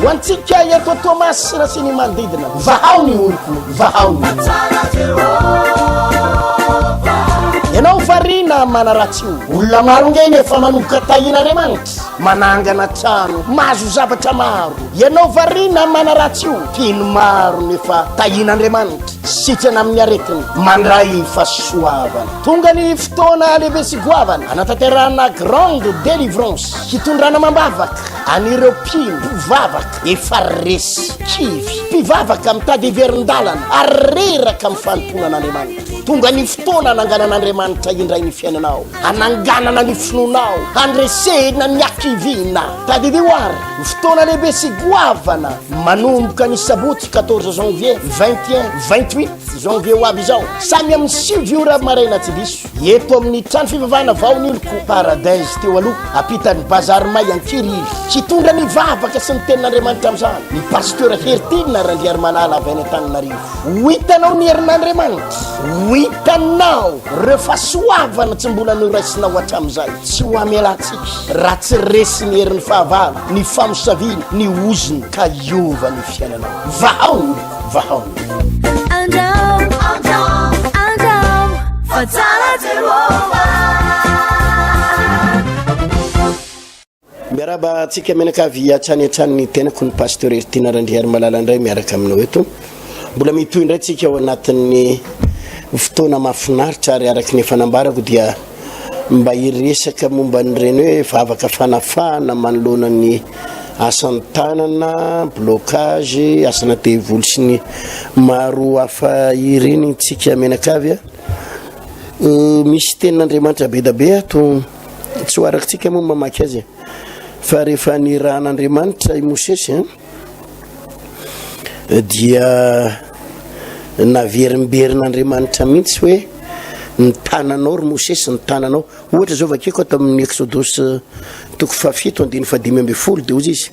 hoantsika eto Thomas na sy ny manodidina vahaony oloko vahaony ianao varina manaratsy olona maro ngeny efa manomboka tahin'Andriamanitra manangana trano mahazo zavatra maro ianao varina manaratsy tino maro nefa tahin'Andriamanitra sitrana amin'ny aretiny mandray fahasoavana tonga ny fotoana lehibe sy goavana anatanterahana grande délivrance hitondrana mambavaka anireo mpivavaka efa resy kivy mpivavaka mitady heverin-dalana ary reraka amin'ny fanomponan'Andriamanitra tonga ny fotoana ananganan'Andriamanitra indray ny fiainanao ananganana ny finonao andresena ny akivina tadidioary ny fotoana lehibe sy goavana manomboka ny sabotsy 14 janvier 21 28 janvier ho avy izao samy amin'ny 5 ora maraina tsy diso eto amin'ny trano fivavahana vaony oloko paradise teo aloha apitan'ny bazary may ankirily hitondra ny vavaka sy ny tenin'Andriamanitra amin'izany ny pasteur Hertina Randriary Malala avy any Antananarivo hitanao ny herin'Andriamanitra hitanao rehefa soavana tsy mbola noraisinao hatramin'izay tsy ho amelantsika raha tsy resy ny herin'ny fahavalo ny famosaviana ny oziny ka iova ny fiainanao vahaony vahaony miaraba atsika menakavy atrany tenako ny pasteur Hertina Randriary Malala indray miaraka aminao eto mbola mitoy indray tsika ao anatin'ny fotoana mahafinaritra ary araky ny fanambarako dia mba iresaka momba n'ireny hoe vavaka fanafana manoloana ny asan'ny tanana blocage asana devoly sy ny maro hafa ireny tsika menakavy misy tenin'Andriamanitra be da be ato tsy ho arakatsika momba mamaky azy fa rehefa ny rahan'Andriamanitra i Mosesy dia naverimberinaandriamanitra mihitsy hoe ny tananao ry Mosesy ny tananao ohatra zao vakeko ato amin'ny Exodus 7:5-10 dia ozy izy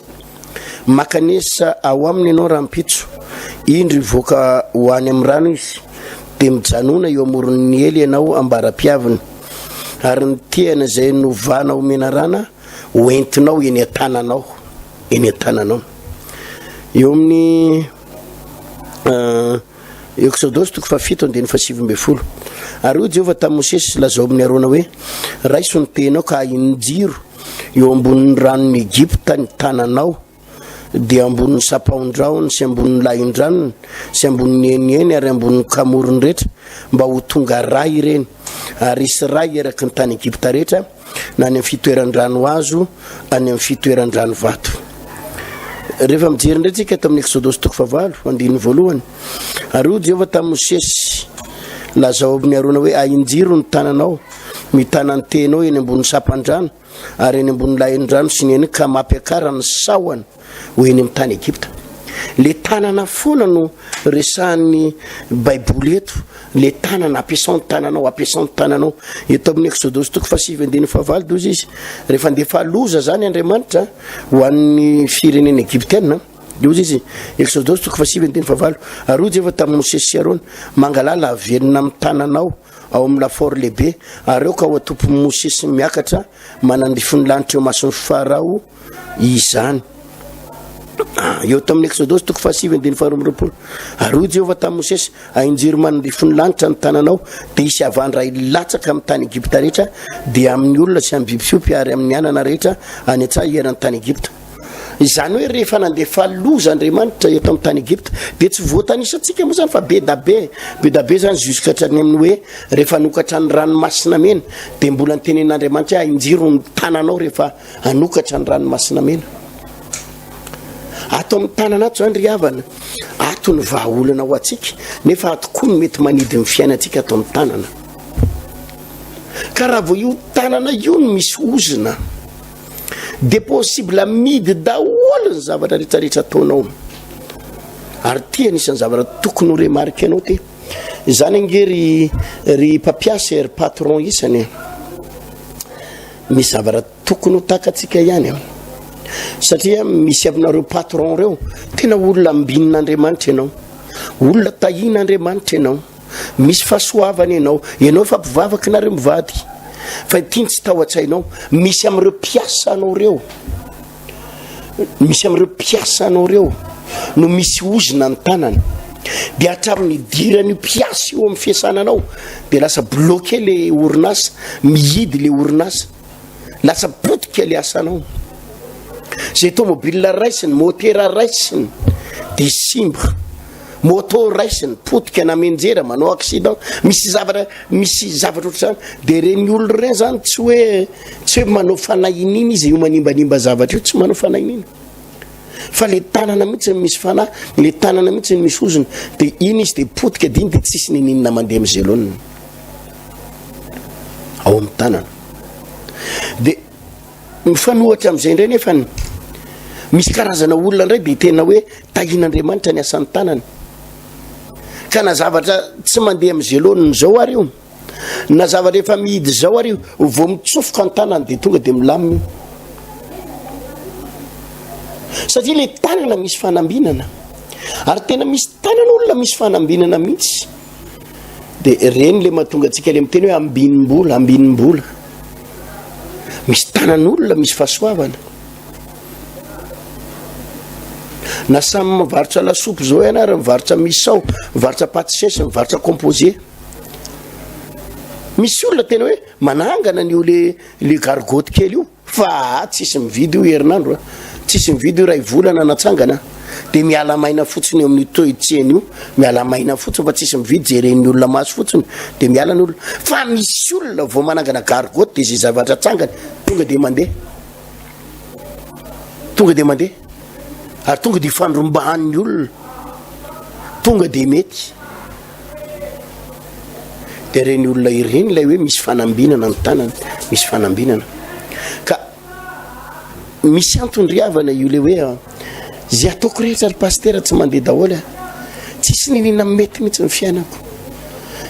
makanesa ao aminy ianao raha mpitso indry voaka ho any amin'ny rano izy dia mijanona eo amoron'ny ely ianao ambara-piaviny ary ny tiana izay novana omena rana hoentinao eny an-tananao eo amin'ny Exodus 7:5-10 ary io Jehovah tamin'i Mosesy lazao amin'ny arona hoe raiso ny tenao ka injiro eo ambonin'ny ranon'ny Egypta ny tananao dia ambonin'ny sapaondraony sy ambonin'ny lahin-dranony sy ambonin'ny enieny ary ambonin'ny kamorony rehetra mba ho tonga ray ireny ary isy ray eraky ny tany Egypta rehetra na any amin'ny fitoeran-drano azo any amin'ny fitoeran-drano vato rehefa mijery indray tsika ato amin'ny Exodus 9:1 ary io Jehovah tamin'i Mosesy lazao amin'ny arona hoe ainjiro ny tananao mitanany tenao eny ambony sapan-drano ary eny ambony lahin-drano sy ny eny ka mampiakara ny sahona ho eny amin'ny tany Egypta le tanana foana no resahan'ny baiboly eto le tanana ampiasaon'ny tananao eto amin'ny Exodus 7:5 dozy izy rehefa ndefa loza zany Andriamanitra ho an'ny firenena Egyptiana dozy izy Exodus 7:5 ary Jehovah tamin'i Mosesy sy Arona mangalala avelona amin'ny tananao ao amin'ny lafort lehibe ary eo ka ho atompon'i Mosesy miakatra manandrify ny lanitra eo mason'ny Farao izany eo tamin'ny Exodus 7:12 ary Jehovah tamin'i Mosesy ainjiro manandrify ny lanitra ny tananao dia isy avandra ilatsaka amin'ny tany Egypta rehetra dia amin'ny olona sy amin'ny biby fiompy ary amin'ny anana rehetra any an-tsaha hieran'ny tany Egypta izany hoe rehefa nandefa loza Andriamanitra eto amin'ny tany Egypta dia tsy voatanisantsika moa zany fa be da be zany jusk'hatrany amin'ny hoe rehefa nokatra ny ranomasina mena dia mbola nytenen'Andriamanitra hoe ainjiro ny tananao rehefa anokatra ny ranomasina mena ato amin'ny tanana ato zany ry havana ato ny vahaolana ho atsika nefa ato koa ny mety manidy ny fiainantsika ato amin'ny tanana ka raha vo io tanana io no misy ozina dia possible midy daholo ny zavatra rehetrarehetra ataonao ary ty anisan'ny zavatra tokony ho remarque anao ty izany ange ry mpampiasa ry patron isany misy zavatra tokony ho takatsika ihany satria misy aminareo patron reo tena olona ambin'Andriamanitra ianao olona tahin'Andriamanitra ianao misy fahasoavana ianao fa mpivavaka nareo mivady fa tiany tsy tao an-tsainao misy amin'ireo mpiasa anao reo misy am'ireo mpiasa anao reo no misy ozina ny tanany de atramin'ny dirany mpiasa io amin'ny fiasananao de lasa bloqué le orinasa, mihidy le orinasa, lasa potika le asanao. Zay tomobile raisiny, motera raisiny de simba, moto raisiny potika na menjera manao accident, misy zavatra ohatrany de reny olo reny zany tsy hoe manao fanahininy izy io manimbanimba zavatra io, tsy manao fanahininy fa le tanana mihitsy misy fanahy, le tanana mihitsy misy oziny de iny izy de potika de iny de tsisy ninina mandeha am'izay lohaniny ao amin'ny tanana. De mifanohatra am'izay indray nefa misy karazana olona indray de tena hoe tahin'Andriamanitra ny asan'ny tanany ka na zavatra tsy mandeha am'izay lohaniny zao ary io, na zavatra efa mihidy zao ary io, vao mitsofoka ny tanany de tonga de milamina satria le tanana misy fanambinana ary tena misy tanan'olona misy fanambinana mihitsy de reny le mahatonga antsika le miteny hoe ambinim-bola misy tanan'olona misy fahasoavana. Na samy mivarotra lasopy zao iana ary mivarotra misao, mivarotra patisesy, mivarotra composé, misy olona tena hoe manangana an'io le gargotte kely io fa tsisy mividy io herinandro, tsisy mividy io ray volana natsangana de miala maina fotsiny eo amin'ny toetseny io, miala maina fotsiny fa tsisy mividy jeren'ny olona maso fotsiny de miala ny olona. Fa misy olona vao manangana gargotte de zay zavatra tsangany tonga de mandeha ary tonga de fandrombahan'ny olona, tonga de mety de reny olona ireny lay hoe misy fanambinana ny tanany, misy fanambinana ka misy antondriavana io le hoe zay ataoko rehetra ry pasteur tsy mandeha daholo tsisy ninina mety mihitsy ny fiainako,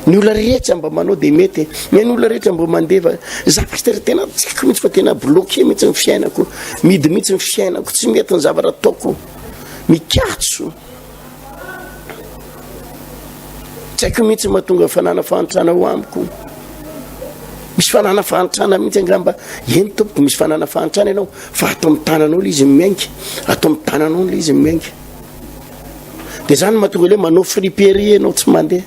ny olona rehetra mba manao de mety, ny olona rehetra mba mandeha za pasteur tena tsiko mihitsy fa tena bloqué mihitsy ny fiainako, midy mihitsy ny fiainako, tsy mety ny zavatra ataoko, mikatso tsy haiko mihitsy mahatonga fanana fahantrana ho amiko. Misy fanana fahantrana mihitsy angamba eny tompoko, misy fanana fahantrana ianao fa atao amin'ny tananao izy miainga, atao amin'ny tananao le izy miainga de zany mahatonga le manao friperie ianao tsy mandeha,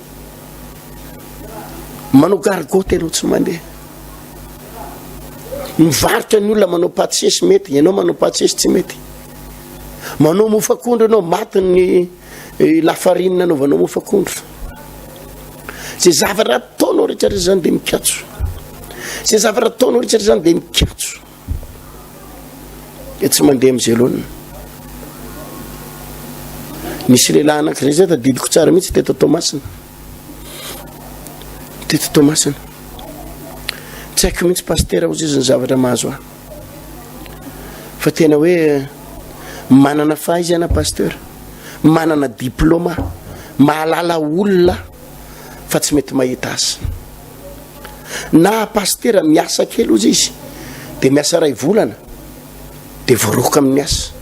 manao gargotte ianao tsy mandeha, mivarotra ny olona manao patisesy mety, ianao manao patisesy tsy mety, manao mofakondro ianao matiny lafarinina anaovanao mofakondro, zay zavatra ataonao rehetra zany de mikatso, zay zavatra ataonao rehetra zany de mikatso de tsy mandeha am'izay lohaniny. Misy lehilahy anankiray zay tadidiko tsara mihitsy teto Tomasina, tsy haiko mihitsy pasteur ozy izy ny zavatra mahazo ahy fa tena hoe manana fahaizana pasteur, manana diplôma, mahalala olona fa tsy mety mahita azy. Na pasteur miasa kely ozy izy de miasa ray volana de voaroka amin'ny asa,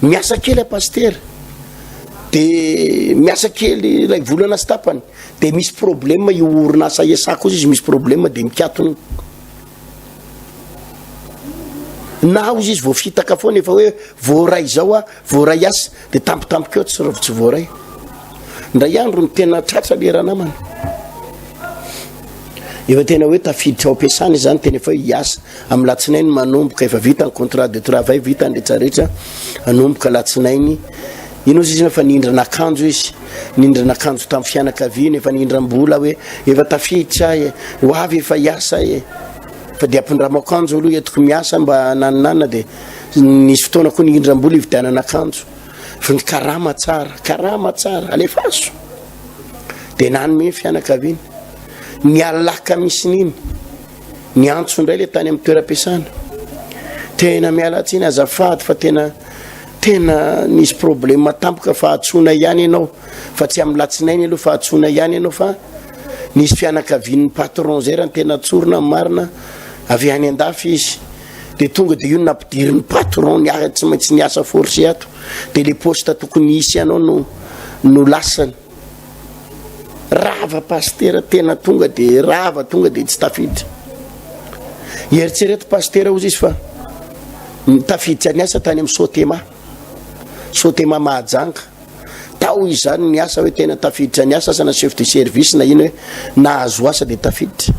miasa kely a pasteur de miasa kely ray volana sy tapany de misy problème io orinasa iasako izy misy problème de mikatony. Na ozy izy voafitaka foana efa hoe voaray zao a voaray asa de tampotampoka eo tsy rovitsy voaray. Ndray andro ny tena tratra lera namana efa tena hoe tafiditra ao am-piasana zany tena efa hiasa amin'ny latsinainy manomboka efa vita ny contrat de travail vita ny rehetrarehetra anomboka latsinainy ino izy efa nindrana akanjo izy, nindrana akanjo tamin'ny fianakaviana, efa nindram-bola hoe efa tafiditra ho avy efa hiasa fa de ampindramo akanjo aloha entiko miasa mba naninanina de nisy fotoana koa nindram-bola ividianana akanjo fa ny karama tsara alefaso de nanome fianakaviana ny alaka misy niny ny antso indray le tany amin'ny toeram-piasana tena mialatsiny azafady fa tena nisy problème tampoka fa atsona ihany ianao fa tsy amin'ny latsinainy aloha fa atsona ihany ianao fa nisy fianakavian'ny patron zay raha tena tsorona marina avy any andafy izy de tonga de io nampidirin'ny patron tsy maintsy niasa forcé ato de le poste tokony isy ianao no lasany rava pasteur tena tonga de tsy tafiditra. Eritsereto pasteur ozy izy fa tafiditra ny asa tany amin'ny Sotema Mahajanga. Tao izany ny asa hoe tena tafiditra ny asa sana chef de service na ino hoe nahazo asa de tafiditra.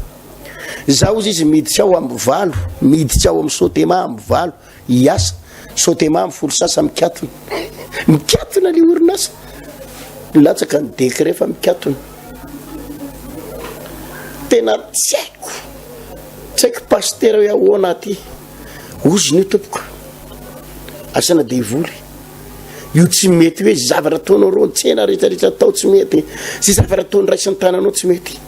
Zaho izy miditra ao amin'ny valo, miditra ao amin'ny Sotema amin'ny valo, iasa Sotema amin'ny folo sasa mikatona. Mikatona le orinasa. Latsaka ny décret fa mikatona. Tena tsy haiko pasteur hoe ahoana aty. Ozy ny tompoko. Asana devoly. Io tsy mety hoe zavatra ataonao rontsena rehetrarehetra atao tsy mety. Sy zavatra ataony raisan'ny tananao tsy mety.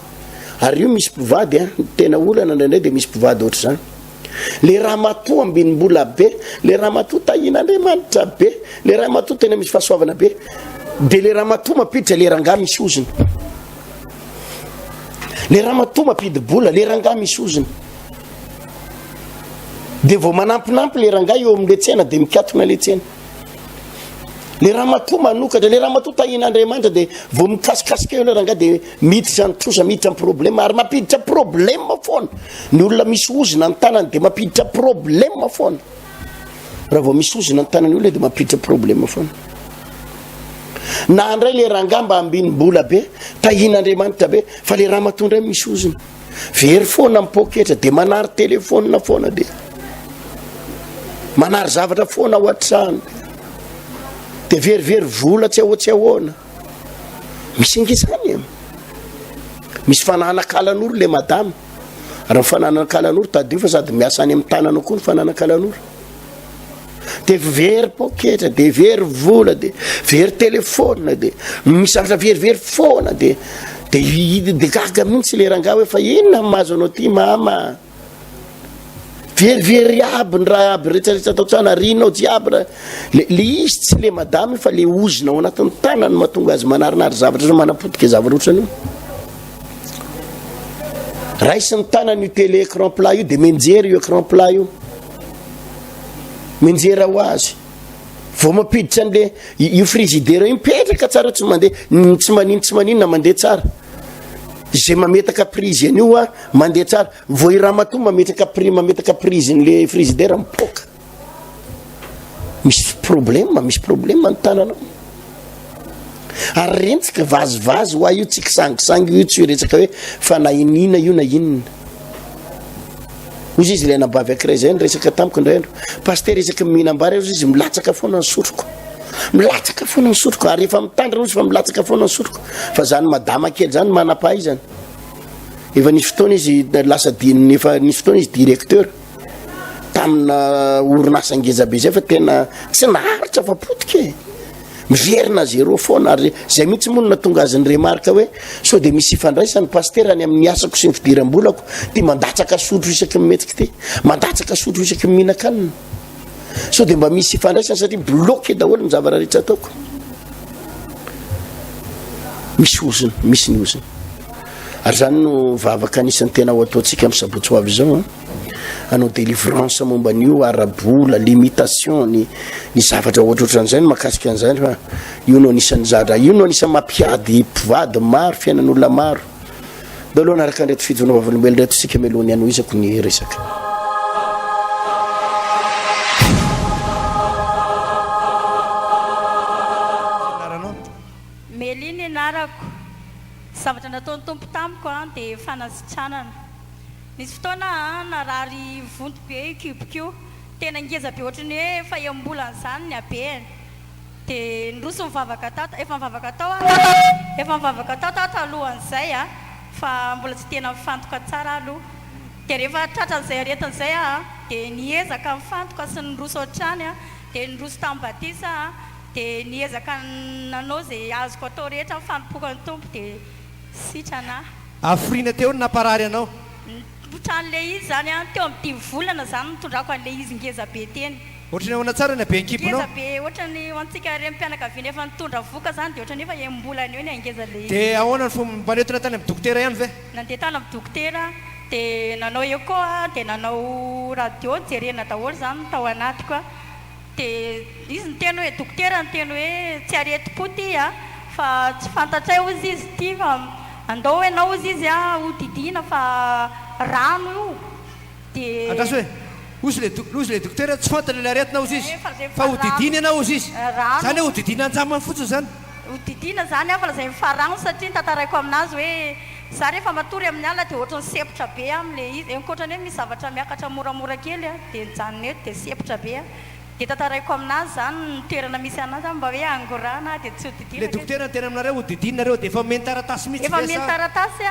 Ary io misy mpivady tena olana ndraindray de misy mpivady ohatr' zany. Le raha matoa ambinimbola be, le raha matoa tahin'Andriamanitra be, le raha matoa tena misy fahasoavana be, de le raha matoa mapiditra le rangah misy oziny. Le raha matoa mapidibola le rangah misy oziny. De vao manampinampy le rangah eo amin'le tsena de mikatona le tsena. Le raha matoa manokatra, le raha matoa tahin'Andriamanitra de vao mikasikasika eo le rangah de miditra ny trosa, miditra ny problème ary mapiditra problème foana. Ny olona misy ozina ny tanany de mapiditra problème foana. Raha vao misy ozina ny tanany olona de mapiditra problème foana. Na andray le rangah mba ambinimbola be, tahin'Andriamanitra be, fa le raha matoa ndray misy ozina. Very foana mipoketra de manary téléphone foana de manary zavatra foana ao an-trano. De verivery vola tsy ahoana. Misy ingizany. Misy fananakalan'oro le madame. Raha fananakalan'oro tadio fa sady miasa any amin'ny tanana koa ny fananakalan'oro. De very poketra, de very vola, de very téléphone, de misy zavatra verivery foana de gaga mihitsy le rangah hoe fa inona mahazo anao ty mama. Verivery aby ny raha aby rehetrarehetra atao tsana rinao jiaby le izy tsy le madame fa le ozina ao anatin'ny tanany mahatonga azy manarinary zavatra so manapotika zavatra ohatrany io. Raisin'ny tanany io télé écran plat io de menjery io écran plat io. Menjera ho azy. Vao mapiditra an'le io frigidaire io mipetraka tsara tsy mandeha, tsy maninona mandeha tsara. Zay mametaka prise an'io mandeha tsara. Vao i raha matoa mametaka prise n'le frigidaire mipoka. Misy problème ny tananao. Ary rentsika vazivazy ho io tsika sangisangy io tsy resaka hoe fa na inina io na inona. Ozy izy le nabavy akiray zay resaka tamiko indray andro. Pasteur resaka mihinam-bary ozy izy milatsaka foana ny sotroko. Milatsaka foana ny sotroko ary efa mitandrina ozy fa milatsaka foana ny sotroko. Fa zany madama kely zany manam-pahaizana. Efa nisy fotoana izy lasa dininy, efa nisy fotoana izy directeur tamina orinasa ngezabe zay fa tena tsy naharitra fa potika. Miverina zéro foana ary zay mihitsy monina tonga azy ny remarque hoe so de misy ifandraisany pasteur any amin'ny asako sy ny fidiram-bolako ty mandatsaka sotro isaky mimetrika ty, mandatsaka sotro isaky mihinan-kanina. So de mba misy ifandraisany satria bloqué daholo ny zavatra rehetra ataoko. Misy oziny, misy ny oziny. Ary zany no vavaka anisan'ny tena ho ataontsika amin'ny sabotsy ho avy zao anao délivrance momba an'io, arabola, limitation, ny zavatra ohatrohatran'izay no mahakasika an'izany fa io no anisan'ny zavatra, io no anisan'ny mampiady mpivady maro, fiainan'olona maro. Da aloha naraka an'ireto fijona vavolombelona reto sika melohany anohizako ny resaka. Meliny anarako. Zavatra nataon'ny tompo tamiko dia fanasitranana. Nisy fotoana narary vonto be kiboko tena ngeza be ohatrany hoe fa iambolana zany ny abeany. Dia nroso mivavaka tao, efa mivavaka tao talohan'izay fa mbola tsy tena mifantoka tsara aloha. Dia rehefa tratran'izay aretin'izay dia niezaka mifantoka sy nroso ohatrany dia nroso tamin'ny batisa dia niezaka nanao izay azoko atao rehetra mifanompoka ny tompo dia sitrana. Afrina teo ny naparary anao. Trano le izy zany teo amin'ny 10 volana zany nitondrako an'le izy ngeza be teny. Ohatrany ahoana tsara ny abe kiponao? Ngeza be ohatrany antsika rem-pianakaviana efa nitondra voka zany dia ohatrany efa iambolana eo ny angeza le izy. Dia ahoana ny fomba mpanentona tany amin'ny dokotera ihany ve? Nandeha tany amin'ny dokotera dia nanao eko dia nanao radio jerena daholo zany tao anatiko dia izy niteny hoe dokotera niteny hoe tsy areti-po ty fa tsy fantatray ozy izy ty fa andao hoe nao ozy izy ho didina fa rano io dia atraso hoe ozy le dokotera tsy fantany le aretina ozy izy Fa zay fa hodidiny ianao ozy izy rano. zany hoe hodidiny anjamany fotsiny zany Hodidina zany fa zay mifaragno satria nitantaraiko aminazy hoe za rehefa matory amin'ny alina dia ohatrany sepotra be am'le izy ankoatrany hoe misy zavatra miakatra moramora kely dia nijanona eto dia sepotra be dia tantaraiko aminazy zany ny toerana misy anazy mba hoe angorana dia tsy hodidina le dokotera ny tena aminareo hodidinareo dia efa meny taratasy mihitsy efa meny taratasy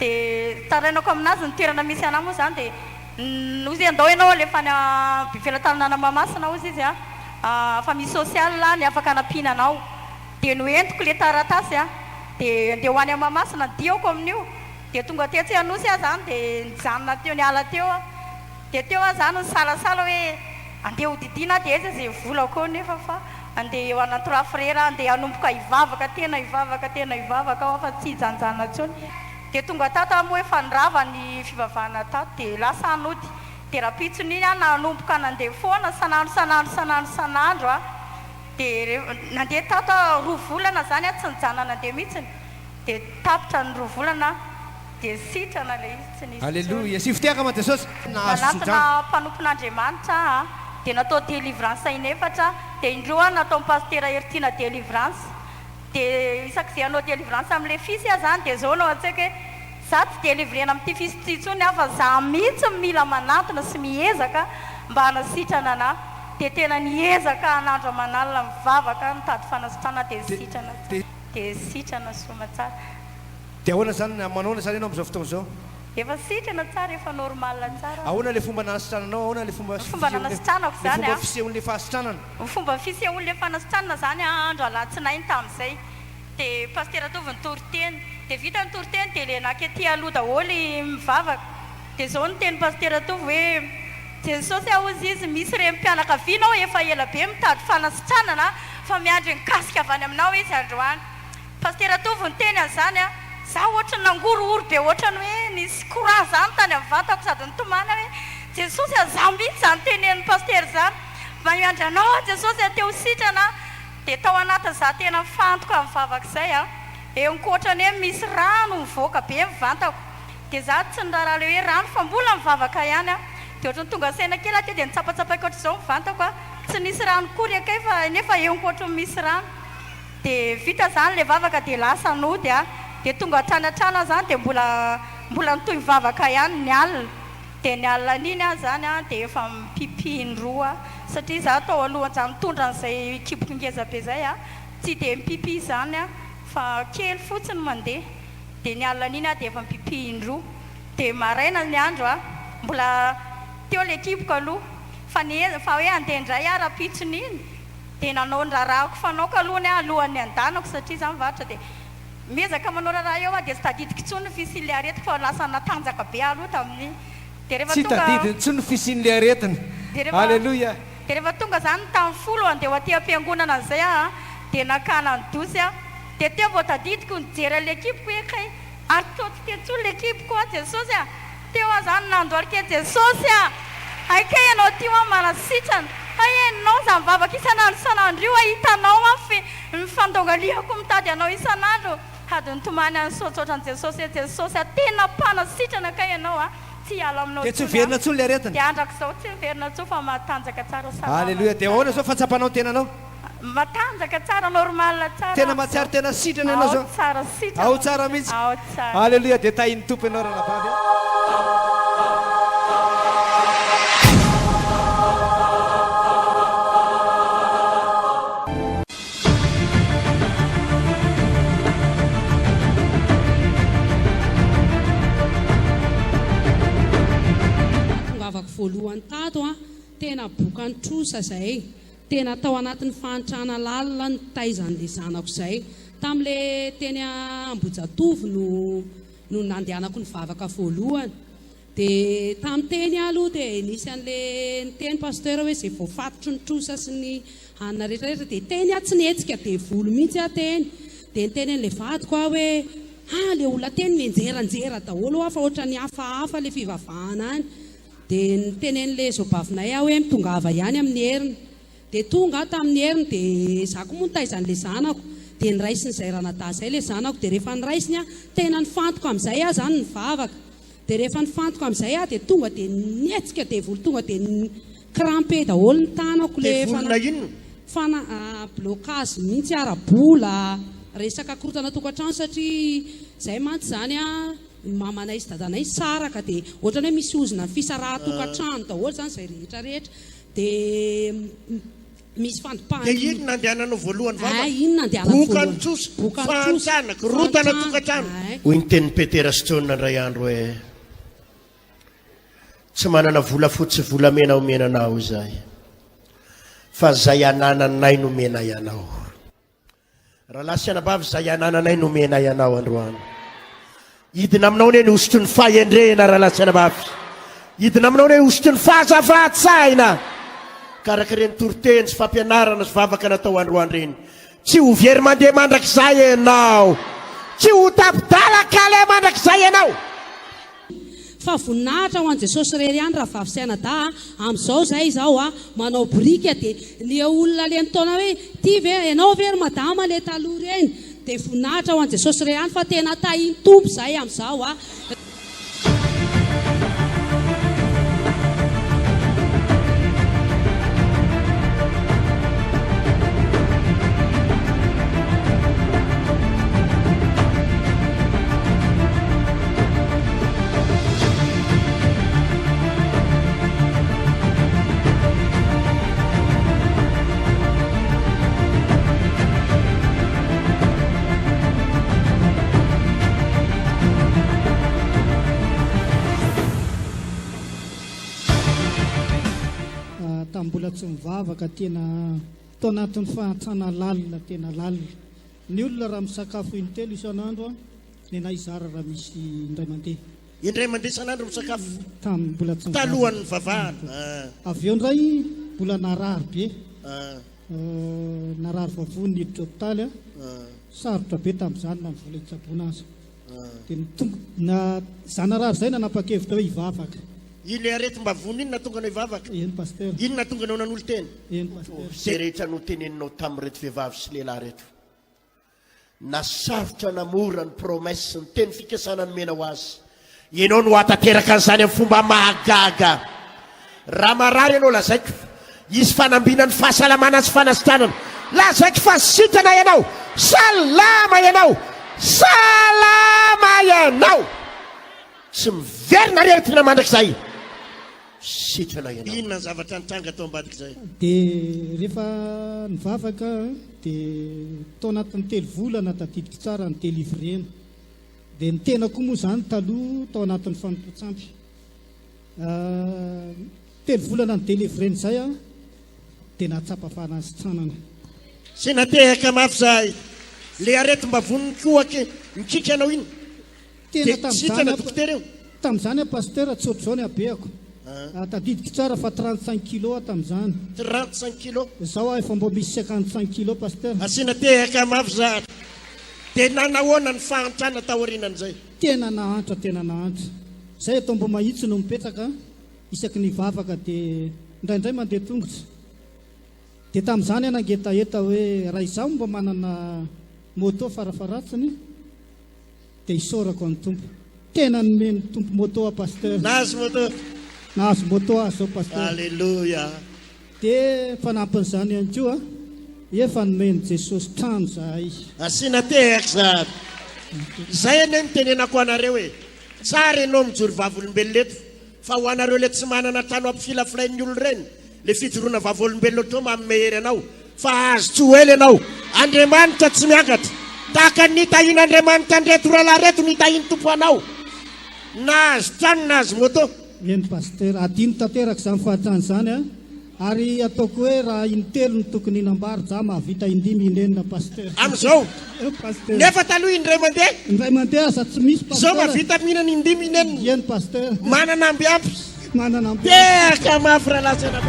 dia tarainako aminazy ny toerana misy anazy moa zany dia ozy andao ianao alefa ny bivelan-tanana Mahamasina ozy izy fa misy social ny afaka anampiana anao dia noentiko le taratasy dia andeha ho any Mahamasina diako amin'io dia tonga tetsy anosy zany dia nijanona teo ny ala teo dia teo zany nisalasala hoe andeha hodidina dia izy zay volako nefa fa andeha eo anaty rafrera andeha hanomboka hivavaka tena hivavaka ao fa tsy hijanjana intsony dia tonga tato moa efa nirava ny fivavahana tato dia lasa anody dia raha pitsony iny nanomboka nandeha foana sanandro dia nandeha tato 2 volana zany tsy nijanona nandeha mihitsiny dia tapitra ny 2 volana dia sitrana le izy tsy nisy alleluia sy fitiaka madesosy manatona mpanompon'Andriamanitra dia natao délivrance inefatra dia indroa natao pasteur Ertina délivrance dia isaky izay anao délivrance amin'le fisy zany dia zao anao atsaika hoe za tsy délivrena amin'ity fisy ty intsony fa za mihitsy mila manatona sy miezaka mba hanasitrana ana dia tena niezaka anandro manalina mivavaka mitady fanasitrana dia sitrana soma tsara dia ahoana zany manaona zany ianao amin'izao fotoana zao efa sitrana tsara efa normal tsara ahoana le fomba nanasitrananao ahoana le fomba nanasitranako zany fomba fisehoan'le fahasitranana fomba fisehoan'le fanasitranana zany andro alatsinainy tamin'izay dia pasteur tovy nitoroteny dia vita nitoroteny dia le nakety aloha daholy mivavaka dia zao niteny pasteur tovy hoe jesosy ozy izy misy rempianakavianao efa ela be mitady fanasitranana fa miandry nikasika avy any aminao izy androany pasteur tovy niteny an'izany za ohatrany nangorooro be ohatrany hoe nisy courant zany tany amin'ny vatako sady nitomana hoe jesosy za mihitsy zany tenen'ny pasteur zany miandry anao jesosy teo sitrana dia tao anatin' za tena fantoka amin'ny vavaka izay eo nikohatrany hoe misy rano mivoaka be mivantako dia za tsy niraharaha le hoe rano fa mbola mivavaka ihany dia ohatrany tonga saina kely dia nitsapatsapaika ohatr'izao mivantako tsy nisy rano kory akay fa nefa eo nikohatrany misy rano dia vita zany le vavaka dia lasa nody dia tonga tranatrana zany dia mbola nitoy mivavaka ihany ny alina dia ny alina n'iny zany dia efa mipipi indroa satria za tao alohan zany mitondra n'izay kiboko ngeza be zay tsy dia mipipi zany fa kely fotsiny mandeha dia ny alina n'iny dia efa mipipi indroa dia maraina ny andro mbola teo le kiboko aloha fa hoe andeha indray raha-pitsony iny dia nanao ny rarahako fanao ka alohan'ny andanako satria za mivatra dia miezaka manao raha eo dia tsy tadidiko intsony fisiny le aretiko fa lasa natanjaka be aloha tamin'iny dia rehefa tsy tadidiny intsony fisiny le aretiny alleluia dia rehefa tonga zany tamin'ny folo andeha ho aty am-piangonana an'izay dia nakana ny dosy dia teo vao tadidiko nijery lekipiko hoe kay ary toty tentsony lekipiko jesosy teo zany nandoarike jesosy aikay ianao tio manasitrana enao za mivavaka isanandro io hitanao fe mifandongaliako mitady anao isanandro ady nitomany any sotsotran jesosy tena mpanasitrana kay ianao tsy ala aminao dia tsy verina intsony le aretiny dia andraka izao tsy verina intsony fa matanjaka tsara alleluia dia ahoana zao fatsapanao tenanao matanjaka tsara normal tsara tena matsiary tena sitrana ianao zao tsara sitrana ao tsara mihitsy alleluia dia tahin'ny tompo ianao ranabavy voalohany tato tena bokany trosa zay tena tao anatin'ny fanitrana lalina ny taizan'le zanako zay tam'le teny Ambojatovo no nandehanako ny vavaka voalohany dia tamin'ny teny aloha dia nisy an'le niteny pasteur hoe zay voafatotry ny trosa sy ny anina rehetrarehetra dia teny tsy nihetsika dia volo mihitsy ateny dia niteny an'le vadiko hoe le olona teny mienjeranjera daholo fa ohatra ny hafahafa le fivavahana any dia nitenen'le zobavinay hoe mitongava ihany amin'ny heriny dia tonga tamin'ny heriny dia zako moa nitaizan'le zanako dia niraisiny izay ranadaha izay le zanako dia rehefa niraisiny tena ny fantoka amin'izay zany ny vavaka dia rehefa nifantoka amin'izay dia tonga dia nietsika dia volo tonga dia crampé daholo ny tanako le blocage mihitsy arabola resaka korotana tokantrano satria izay mantsy zany a mamanay sy dadanay saraka dia ohatrany hoe misy ozona ny fisaraha-tokantrano daholo zany izay rehetrarehetra dia misy fandompahana. Dia ino nandehananao voalohany vava? Ino nandehananao voalohany? Fantsana, korotana tokantrano. Hoy ny tenin'ny Petera sy Jona indray andro hoe tsy manana vola fotsy volamena omenanao izay, fa zay anananay nomena ianao. Raha lasy anabavy zay anananay nomena ianao androany. Hidina aminao ne osotry ny fahendrena raha lasy anabavy. Hidina aminao ne osotry ny fahazavatsaina. Karakareny toroteny sy fampianarana sy vavaka natao androany reny. Tsy ho very mandeha mandrakizay ianao. Tsy ho tapidalaka le mandrakizay ianao. Fa voninahitra ho an'i Jesosy rery ihany raha vavisaina da amin'izao zay izao manao brika dia le olona le nitaona hoe ty ve ianao very madama le taloha reny dia voninahitra ho an'i Jesosy rery ihany fa tena tahiny tompo zay amin'izao mbola tsy mivavaka tena tao anatin'ny fahantsana lalina tena lalina. Ny olona raha misakafo intelo isan'andro dia na izara raha misy indray mandeha. Indray mandeha isan'andro misakafo? Mbola tsy talohan'ny vavahana. Avy eo indray mbola narary be. Narary vavony niditra hôpitaly sarotra be tamin'izany na mivola hitsaboana azy. Dia izany narary izay nanapa-kevitra hoe hivavaka. Ile aretim-ba vony iny natonga anao hivavaka? Eny pasteur. Iny natonga anao nanolo teny? Eny pasteur. Zay rehetra no teneninao tamin'ireto vehivavy sy lehilahy reto. Nasarotra namora ny promesse ny teny fikasana nomena ho azy. Ianao no atateraka an'izany amin'ny fomba mahagaga. Raha marary ianao lazaiko, isy fanambina ny fahasalamana sy fanasitranana. Lazaiko fa sitana ianao, salama ianao, salama ianao. Tsy miverina rehetina mandrakizay. Sitrana ianao. Inona ny zavatra nitranga tao ambadika izay? Dia rehefa nivavaka dia tao anatin'ny 3 volana tadidika tsara ny délivrena. Dia ny tena koa moa izany taloha tao anatin'ny fanontotsampy. 3 volana ny délivrena izay dia nahatsapafana azy tsanana. Sy natehaka mafy zahay. Le aretim-bavoniny koa mikika anao iny. Tena tamin'izany pasteur tsy ohatr'izao ny abeako. Tadidika tsara fa 35 kilo tamin'izany. 35 kilo? Izao efa mbo misy 55 kilo pasteur. Asiana tehaka mafy zahay. Dia nanahoana ny fahantrana taorianan'izay? Tena nahantra. Izay atao mbo mahitsy no mipetraka isaky ny vavaka dia indraindray mandeha tongotra. Dia tamin'izany nangetaheta hoe raha izaho mba manana moto farafaratsiny dia isorako amin'ny tompo. Tena nomeny tompo moto pasteur. Nahazo moto? Nahazo moto azo pasteur. Alleluia. Dia fanampan'izany ihany koa efa nomeny Jesosy trano zahay. Asiana tehaka zahay. Izay ane ny tenenako anareo hoe tsara ianao mijory vavolombelona eto, fa ho anareo le tsy manana trano ampifilafilain'ny olona ireny, le fijoroana vavolombelona otrao mamehery anao, fa azo tsy hoely ianao. Andriamanitra tsy miakatra. Tahaka ny tahiny Andriamanitra andreto rahalahy reto ny tahiny tompo anao. Nahazo trano nahazo moto. Eny pasteur, adino tanteraka izany fahatrany izany ary ataoko hoe raha intelo ny tokony hinambary za mahavita indimy inenina pasteur. Amin'izao? Pasteur. Nefa taloha indray mandeha? Indray mandeha aza tsy misy pasteur. Zao mahavita mihinana indimy inenina? Eny pasteur. Manana ambiampy? Manana ambiampy. Tehaka mafy raha lasana.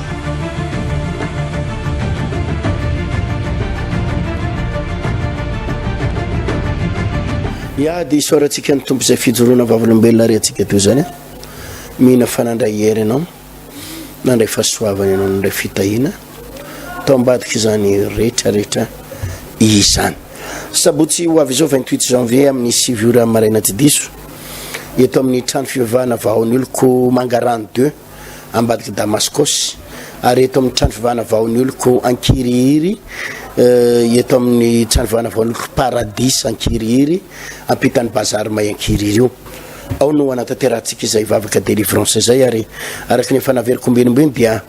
Ya dia isorantsika ny tompo izay fijoroana vavolombelona reantsika toy izany mihina fanandray hery ianao, nandray fahasoavana ianao, nandray fitahiana tao ambadika izany rehetrarehetra izany. Sabotsy ho avy izao 28 janvier amin'ny 7 ora maraina tsy diso eto amin'ny trano fivavahana vahoan'ny oloko Mangarano 2 ambadiky Damascos ary eto amin'ny trano fivavahana vahoan'ny oloko Ankirihiry eto amin'ny trano fivavahana vahoan'ny oloko Paradis Ankirihiry ampitany bazary may Ankirihiry io ao no anatanterantsika izay vavaka délivrance zay ary araky ny fanaveriko ombenimben dia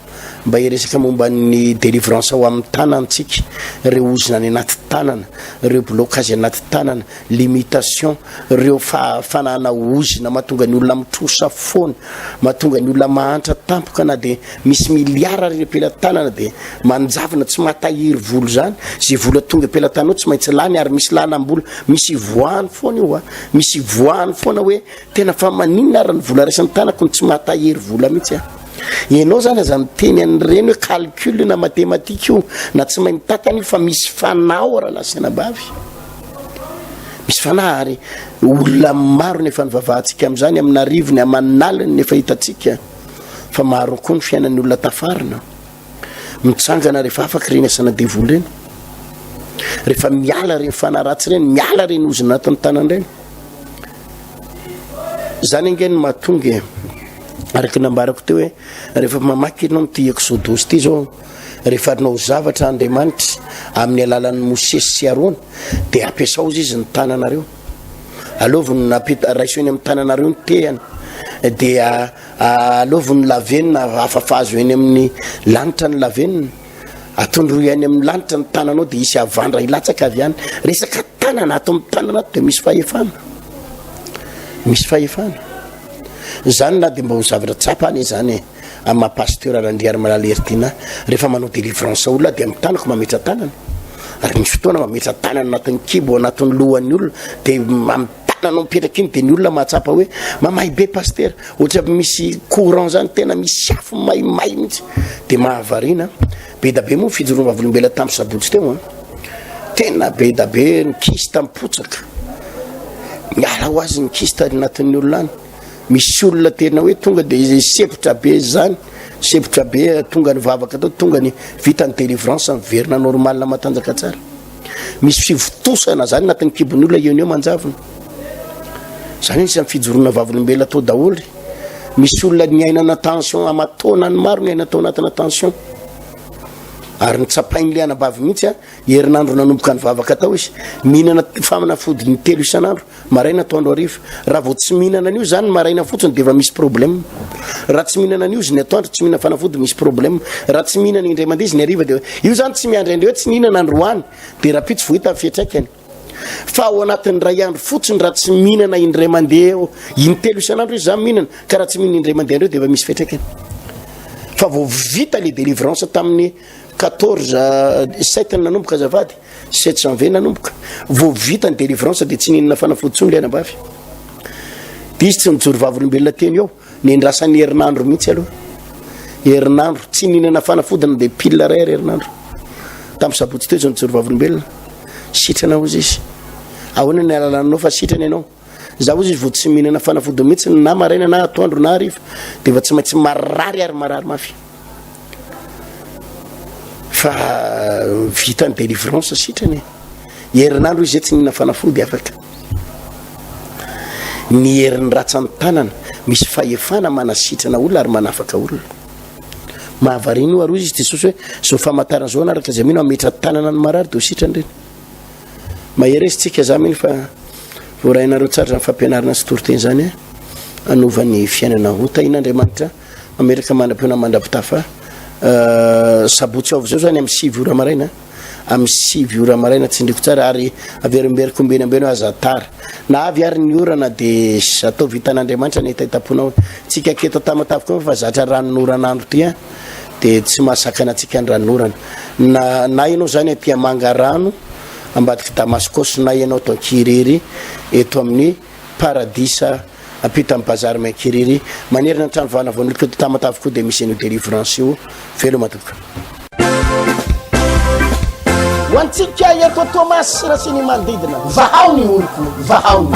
mba iresaka momba ny délivrance ao amin'ny tanantsika reo ozina any anaty tanana reo blocage anaty tanana limitation reo fanana ozina mahatonga ny olona mitrosa foana mahatonga ny olona mahantra tampoka na de misy miliara ry pela tanana de manjavina tsy matahiry volo zany zay vola tonga pela tanao tsy maintsy lany ary misy lanam-bola misy voany foana io misy voany foana hoe tena fa maninona ary ny vola raisany tanako ny tsy matahiry vola mihitsy ianao zany aza miteny an'ireny hoe calcul na mathématique io na tsy mahay mitatana io fa misy fanao raha lasina bavy misy fanahy ary olona maro nefa nivavahantsika amin'izany amina rivony aman'aliny nefa hitatsika fa maro koa ny fiainan'ny olona tafarina mitsangana rehefa afaka reny asana devoly reny rehefa miala reny fanaratsy reny miala reny ozina atao ny tanan'ireny zany angeny mahatonga araky nambarako teo hoe rehefa mamaky ianao ty exodus ty zao rehefa anao zavatra Andriamanitra amin'ny alalan'ny Mosesy sy Arona de ampiasao izy ny tananareo alovony raisony amin'ny tananareo ny tehany de alovony lavenina afafahazo eny amin'ny lanitra ny lavenina atondro eny amin'ny lanitra ny tananao de isy avandra ilatsaka avy any resaka tanana ato amin'ny tanana de misy fahefana zany na de mba ho zavatra tsapany zany amin'ny pasteur Randriary Malalerytina rehefa manao délivrance olona de amin'ny tanako mametra tanana ary misy fotoana mametra tanana anatin'ny kibo anatin'ny lohan'ny olona de amin'ny tananao mipetraka iny de ny olona mahatsapa hoe mamay be pasteur ohatra misy courant zany tena misy afo maimay mihitsy de mahavarina be da be moa fijoroana vavolombela tamin'ny sabotsy teo tena be da be ny kista mipotsaka miala ho azy ny kista anatin'ny olona any misy olona tena hoe tonga de sepotra be zany sepotra be tonga ny vavaka atao tonga ny vitany délivrance verina normal matanjaka tsara misy fivotosana zany anatin'ny kibon'ny olona eo manjavona zany izy amin'ny fijoroana vavolombela atao daholy misy olona ny ainana tension amatona ny maro ny aina atao anatina tension ary ny tsapainy le anabavy mihitsy herinandro nanomboka ny vavaka atao izy mihinana famanafody ny 3 isanandro maraina atoandro ariva raha vao tsy mihinana an'io zany maraina fotsiny de efa misy problème raha tsy mihinana an'io izy ny atoandro tsy mihinana fanafody misy problème raha tsy mihinana indray mandeha izy ny ariva de io zany tsy miandraindray hoe tsy mihinana androany de raha pitsy vohita fiatraikany fa ao anatin'ny ray andro fotsiny raha tsy mihinana indray mandeha iny 3 isanandro izy zany mihinana ka raha tsy mihinana indray mandeha andreo de efa misy fiatraikany fa vao vita le délivrance tamin'ny 7 nanomboka azavady 7 janvier nanomboka vao vita ny délivrance de tsy nihinana fanafody tsony le anabavy de izy tsy mijoro vavolombelona teny eo ny andrasan'ny herinandro mihitsy aloha herinandro tsy nihinana fanafodina de pile ray herinandro tamin'ny sabotsy teo zany mijoro vavolombelona sitranao izy izy ahoana ny alalanao fa sitrany ianao za ozy izy vao tsy mihinana fanafody mihitsy na maraina na atoandro na ariva de fa tsy maintsy marary ary marary mafy fa vita ny délivrance sitrany herinandro izy tsy nina fanafody afaka ny herin'ny ratsany tanana misy fahefana manasitrana olona ary manafaka olona mahavariny io ary izy Jesosy hoe zao famantarana zao anaraka zay mino ametra tanana ny marary de ho sitrany reny maheresitsika za miny fa voarainareo tsara ny fampianarana sy toroteny zany anovany fiainana hota in'Andriamanitra mameraka manam-peona mandrapitafa sabotsy avy zao zany amin'ny 6 ora maraina amin'ny 6 ora maraina tsindriko tsara ary averimberiko ombenambeny aza tara na avy ary ny orana de atao vitan'Andriamanitra ny itaitaponao tsika keto tamataviko fa zatra ranonoranandro ty de tsy mahasakana atsika ny ranonorana na ianao zany aty Mangarano ambadiky Damascos na ianao to Ankiriry eto amin'ny Paradisa apita amin'ny bazary Ankiriry manerana ny trano vana voan'oloko tamataviko de misy ny délivrance io velo matoka wantsika eto Thomas rasiny mandidina vahao ny oloko vahao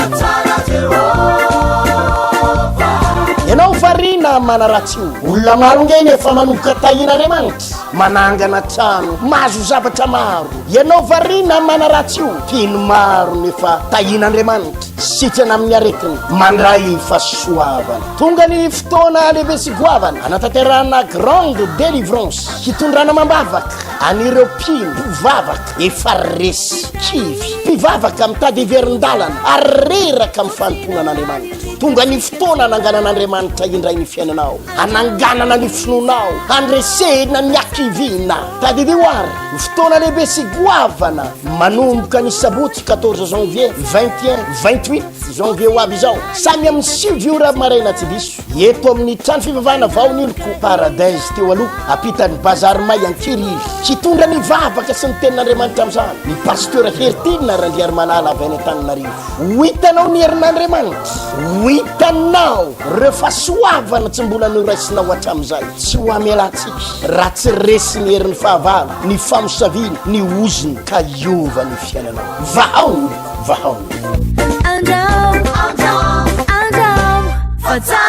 ianao variana manaratsy io olona maro ngeny efa manomboka tahin'Andriamanitra manangana trano mahazo zavatra maro ianao variana manaratsy io teny maro nefa tahin'Andriamanitra sitrana amin'ny aretiny mandray fahasoavana tonga ny fotoana lehibe sy goavana anatanterahana grande délivrance hitondrana mambavaka anireo mpivavaka efa resy kivy mpivavaka mitady heverin-dalana ary reraka amin'ny fanontonan'Andriamanitra tonga ny fotoana ananganan'Andriamanitra indray ny fiainanao ananganana ny finonao andresena ny akivina tadidihoary ny fotoana lehibe sy goavana manomboka ny sabotsy 14 janvier 21 28 janvier ho avy izao samy amin'ny 6 ora maraina tsy diso eto amin'ny trano fivavahana vaoniloko paradise teo aloha apitan'ny bazary may ankiriry hitondra ny vavaka sy ny tenin'Andriamanitra amin'izany ny pasteur Hertina Randriary Malala avy any Antananarivo ho hitanao ny herin'Andriamanitra ho hitanao reo fahasoavana tsy mbola noraisinao hatramin'izay tsy ho amialantsika raha tsy resy ny herin'ny fahavalo ny famosaviana ny oziny ka iova ny fiainanao vahaony vahaony Andam, for time.